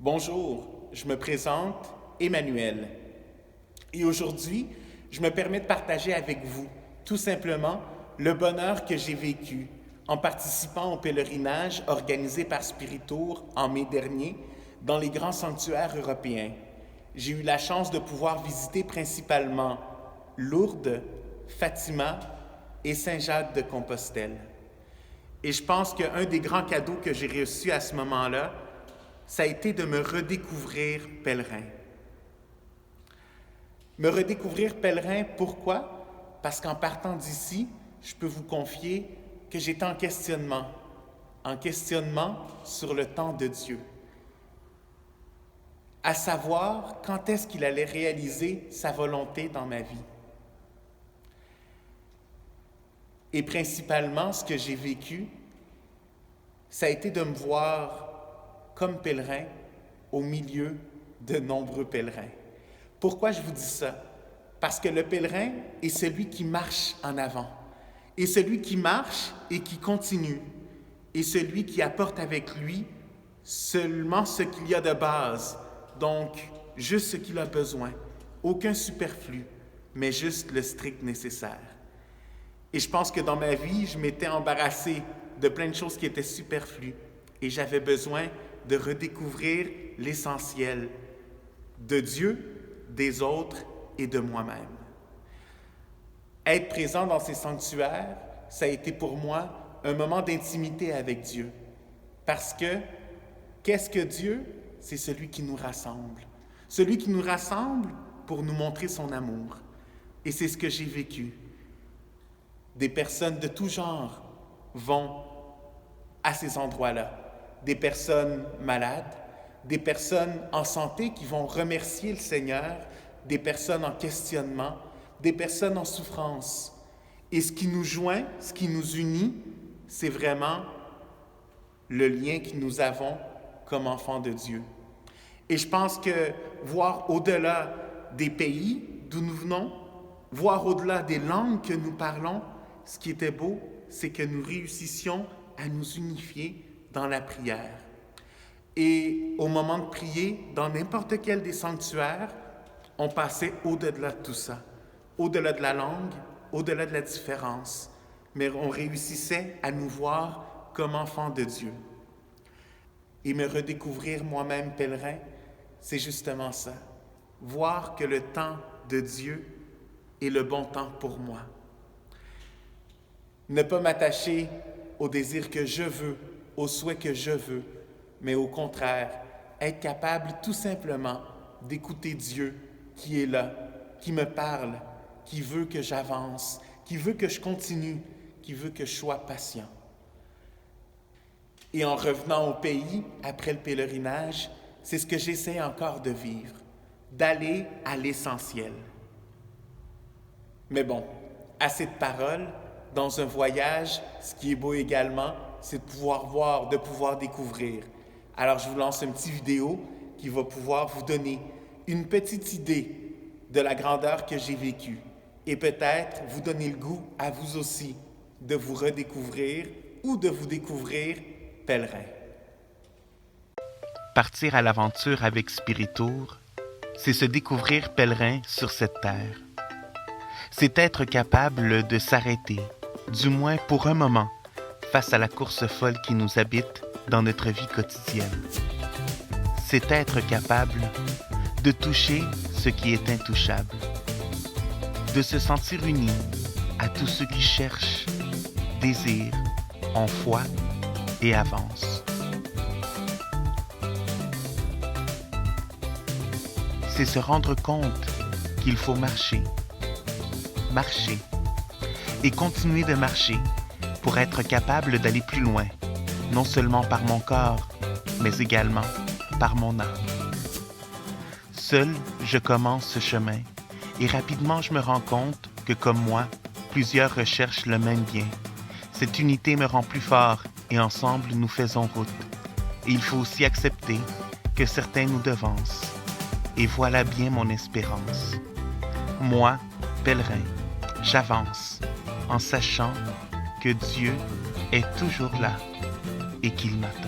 Bonjour, je me présente Emmanuel. Et aujourd'hui, je me permets de partager avec vous, tout simplement, le bonheur que j'ai vécu en participant au pèlerinage organisé par Spiritour en mai dernier dans les grands sanctuaires européens. J'ai eu la chance de pouvoir visiter principalement Lourdes, Fatima et Saint-Jacques de Compostelle. Et je pense qu'un des grands cadeaux que j'ai reçus à ce moment-là, ça a été de me redécouvrir pèlerin. Me redécouvrir pèlerin, pourquoi? Parce qu'en partant d'ici, je peux vous confier que j'étais en questionnement sur le temps de Dieu. À savoir, quand est-ce qu'il allait réaliser sa volonté dans ma vie. Et principalement, ce que j'ai vécu, ça a été de me voir comme pèlerin au milieu de nombreux pèlerins. Pourquoi je vous dis ça? Parce que le pèlerin est celui qui marche en avant, et celui qui marche et qui continue, et celui qui apporte avec lui seulement ce qu'il y a de base, donc juste ce qu'il a besoin, aucun superflu, mais juste le strict nécessaire. Et je pense que dans ma vie, je m'étais embarrassé de plein de choses qui étaient superflues, et j'avais besoin de redécouvrir l'essentiel de Dieu, des autres et de moi-même. Être présent dans ces sanctuaires, ça a été pour moi un moment d'intimité avec Dieu. Parce que, qu'est-ce que Dieu? C'est celui qui nous rassemble. Celui qui nous rassemble pour nous montrer son amour. Et c'est ce que j'ai vécu. Des personnes de tout genre vont à ces endroits-là. Des personnes malades, des personnes en santé qui vont remercier le Seigneur, des personnes en questionnement, des personnes en souffrance. Et ce qui nous joint, ce qui nous unit, c'est vraiment le lien que nous avons comme enfants de Dieu. Et je pense que voir au-delà des pays d'où nous venons, voir au-delà des langues que nous parlons, ce qui était beau, c'est que nous réussissions à nous unifier dans la prière. Et au moment de prier, dans n'importe quel des sanctuaires, on passait au-delà de tout ça, au-delà de la langue, au-delà de la différence, mais on réussissait à nous voir comme enfants de Dieu. Et me redécouvrir moi-même pèlerin, c'est justement ça, voir que le temps de Dieu est le bon temps pour moi. Ne pas m'attacher au désir que je veux, au souhait que je veux, mais au contraire, être capable tout simplement d'écouter Dieu qui est là, qui me parle, qui veut que j'avance, qui veut que je continue, qui veut que je sois patient. Et en revenant au pays, après le pèlerinage, c'est ce que j'essaie encore de vivre, d'aller à l'essentiel. Mais bon, assez de paroles. Dans un voyage, ce qui est beau également, c'est de pouvoir voir, de pouvoir découvrir. Alors, je vous lance une petite vidéo qui va pouvoir vous donner une petite idée de la grandeur que j'ai vécue et peut-être vous donner le goût à vous aussi de vous redécouvrir ou de vous découvrir pèlerin. Partir à l'aventure avec Spiritour, c'est se découvrir pèlerin sur cette terre. C'est être capable de s'arrêter, du moins pour un moment, face à la course folle qui nous habite dans notre vie quotidienne. C'est être capable de toucher ce qui est intouchable, de se sentir uni à tous ceux qui cherchent, désirent, ont foi et avancent. C'est se rendre compte qu'il faut marcher et continuer de marcher pour être capable d'aller plus loin, non seulement par mon corps, mais également par mon âme. Seul, je commence ce chemin et rapidement je me rends compte que comme moi, plusieurs recherchent le même bien. Cette unité me rend plus fort et ensemble nous faisons route. Et il faut aussi accepter que certains nous devancent. Et voilà bien mon espérance. Moi, pèlerin, j'avance en sachant que Dieu est toujours là et qu'il m'attend.